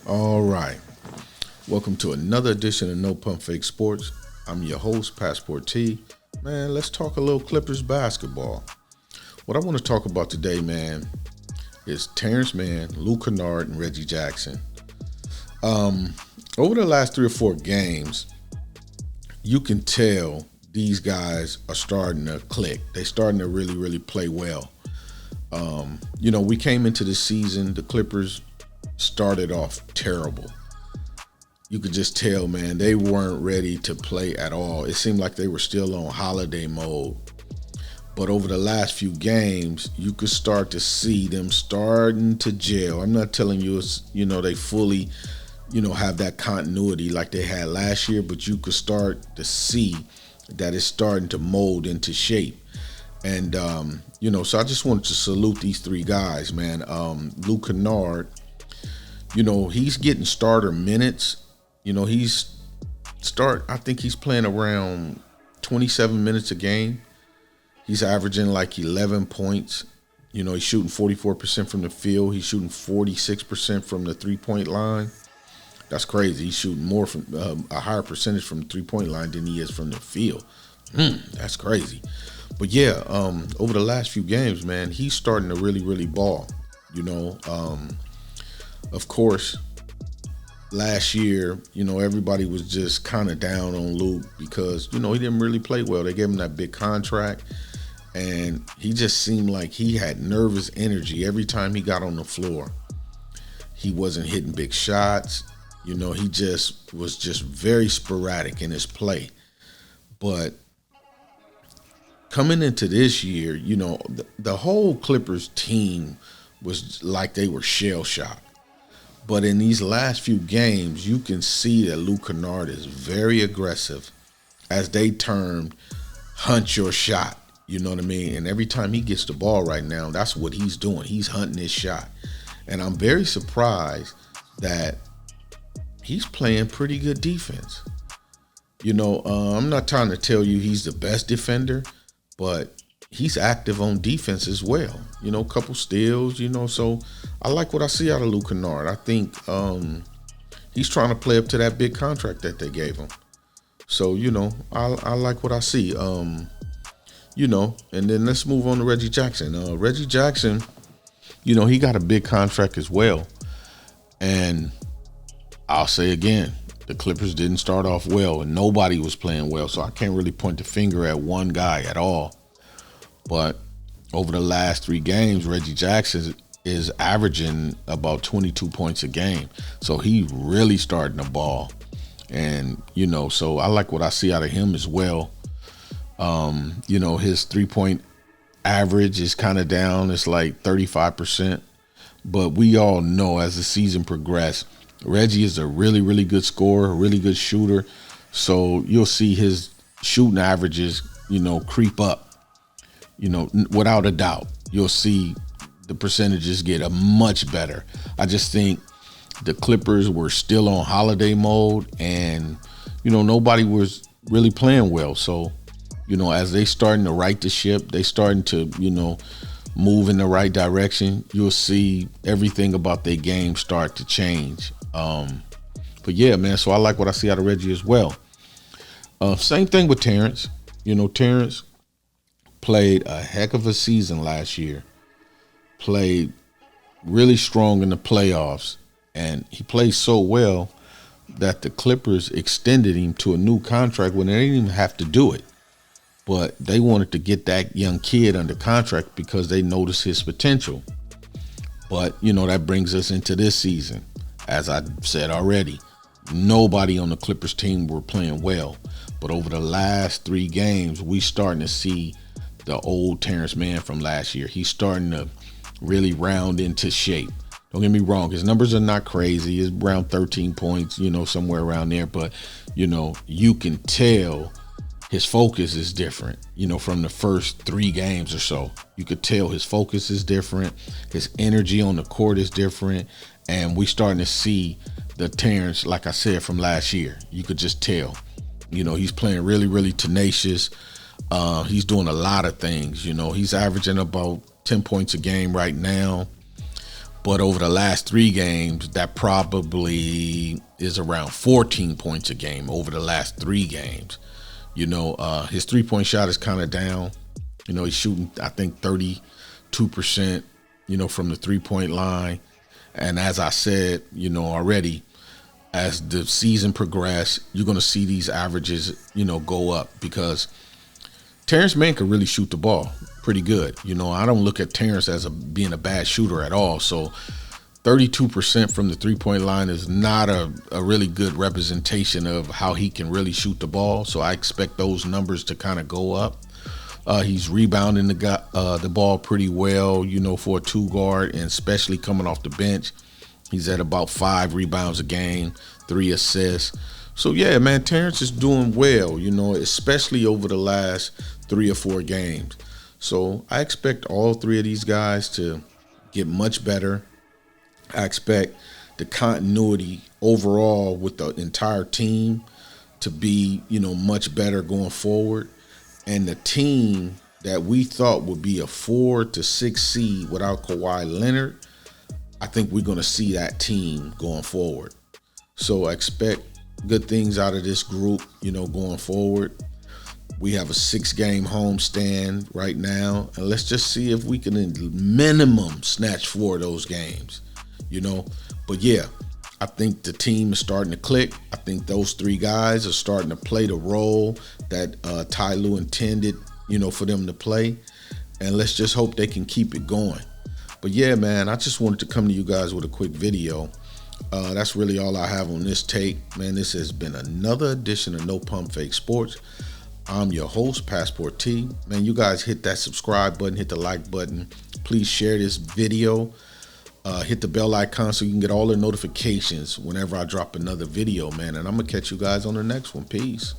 All right. Welcome to another edition of No Pump Fake Sports. I'm your host, Passport T. Man, let's talk a little Clippers basketball. What I want to talk about today, man, is Terance Mann, Kennard, and Reggie Jackson. Over the last 3 or 4 games, you can tell these guys are starting to click. They're starting to really, really play well. We came into the season, the Clippers started off terrible. You could just tell, man, they weren't ready to play at all. It seemed like they were still on holiday mode. But over the last few games, you could start to see them starting to gel. I'm not telling you they fully, have that continuity like they had last year, but you could start to see that it's starting to mold into shape. And, so I just wanted to salute these 3 guys, man. Kennard, he's getting starter minutes. I think he's playing around 27 minutes a game. He's averaging like 11 points. He's shooting 44% from the field. He's shooting 46% from the 3-point line. That's crazy. He's shooting more from a higher percentage from the 3-point line than he is from the field. That's crazy. But yeah, over the last few games, man, he's starting to really, really ball. Of course, last year, everybody was just kind of down on Luke because, he didn't really play well. They gave him that big contract, and he just seemed like he had nervous energy every time he got on the floor. He wasn't hitting big shots. He just was very sporadic in his play. But coming into this year, the whole Clippers team was like they were shell-shocked. But in these last few games, you can see that Kennard is very aggressive, as they termed, hunt your shot. You know what I mean? And every time he gets the ball right now, that's what he's doing. He's hunting his shot. And I'm very surprised that he's playing pretty good defense. I'm not trying to tell you he's the best defender, but he's active on defense as well. A couple steals, so I like what I see out of Kennard. I think he's trying to play up to that big contract that they gave him. So, I like what I see. And then let's move on to Reggie Jackson. Reggie Jackson, he got a big contract as well. And I'll say again, the Clippers didn't start off well and nobody was playing well. So I can't really point the finger at one guy at all. But over the last 3 games, Reggie Jackson is averaging about 22 points a game. So he's really starting to ball. And, so I like what I see out of him as well. His 3-point average is kind of down. It's like 35%. But we all know as the season progressed, Reggie is a really, really good scorer, a really good shooter. So you'll see his shooting averages, creep up. Without a doubt, you'll see the percentages get a much better. I just think the Clippers were still on holiday mode and, nobody was really playing well. So, as they starting to right the ship, they starting to, move in the right direction, you'll see everything about their game start to change. But yeah, man, so I like what I see out of Reggie as well. Same thing with Terance. Terance played a heck of a season last year, played really strong in the playoffs, and he played so well that the Clippers extended him to a new contract when they didn't even have to do it. But they wanted to get that young kid under contract because they noticed his potential. But, that brings us into this season. As I said already, nobody on the Clippers team were playing well. But over the last 3 games, we starting to see the old Terance Mann from last year. He's starting to really round into shape. Don't get me wrong, his numbers are not crazy. It's around 13 points, somewhere around there. But, you can tell his focus is different, from the first 3 games or so. You could tell his focus is different. His energy on the court is different. And we starting to see the Terance, like I said, from last year. You could just tell. He's playing really, really tenacious. He's doing a lot of things. He's averaging about 10 points a game right now. But over the last 3 games, that probably is around 14 points a game over the last 3 games. You know, his 3-point shot is kind of down. You know, he's shooting, I think, 32%, you know, from the 3-point line. And as I said, you know, already, as the season progresses, you're going to see these averages, you know, go up, because Terance Mann can really shoot the ball pretty good. You know, I don't look at Terance as being a bad shooter at all. So 32% from the 3-point line is not a really good representation of how he can really shoot the ball. So I expect those numbers to kind of go up. He's rebounding the ball pretty well, you know, for a 2-guard, and especially coming off the bench. He's at about 5 rebounds a game, 3 assists. So, yeah, man, Terance is doing well, you know, especially over the last 3 or 4 games. So I expect all 3 of these guys to get much better. I expect the continuity overall with the entire team to be, you know, much better going forward. And the team that we thought would be a 4 to 6 seed without Kawhi Leonard, I think we're going to see that team going forward. So I expect good things out of this group, you know, going forward. We have a 6-game homestand right now, and let's just see if we can minimum snatch 4 of those games, you know. But yeah, I think the team is starting to click. I think those 3 guys are starting to play the role that Ty Lue intended, you know, for them to play. And let's just hope they can keep it going. But yeah, man, I just wanted to come to you guys with a quick video. That's really all I have on this tape. Man, this has been another edition of No Pump Fake Sports. I'm your host, Passport T. Man, you guys hit that subscribe button, hit the like button. Please share this video. Hit the bell icon so you can get all the notifications whenever I drop another video, man. And I'm going to catch you guys on the next one. Peace.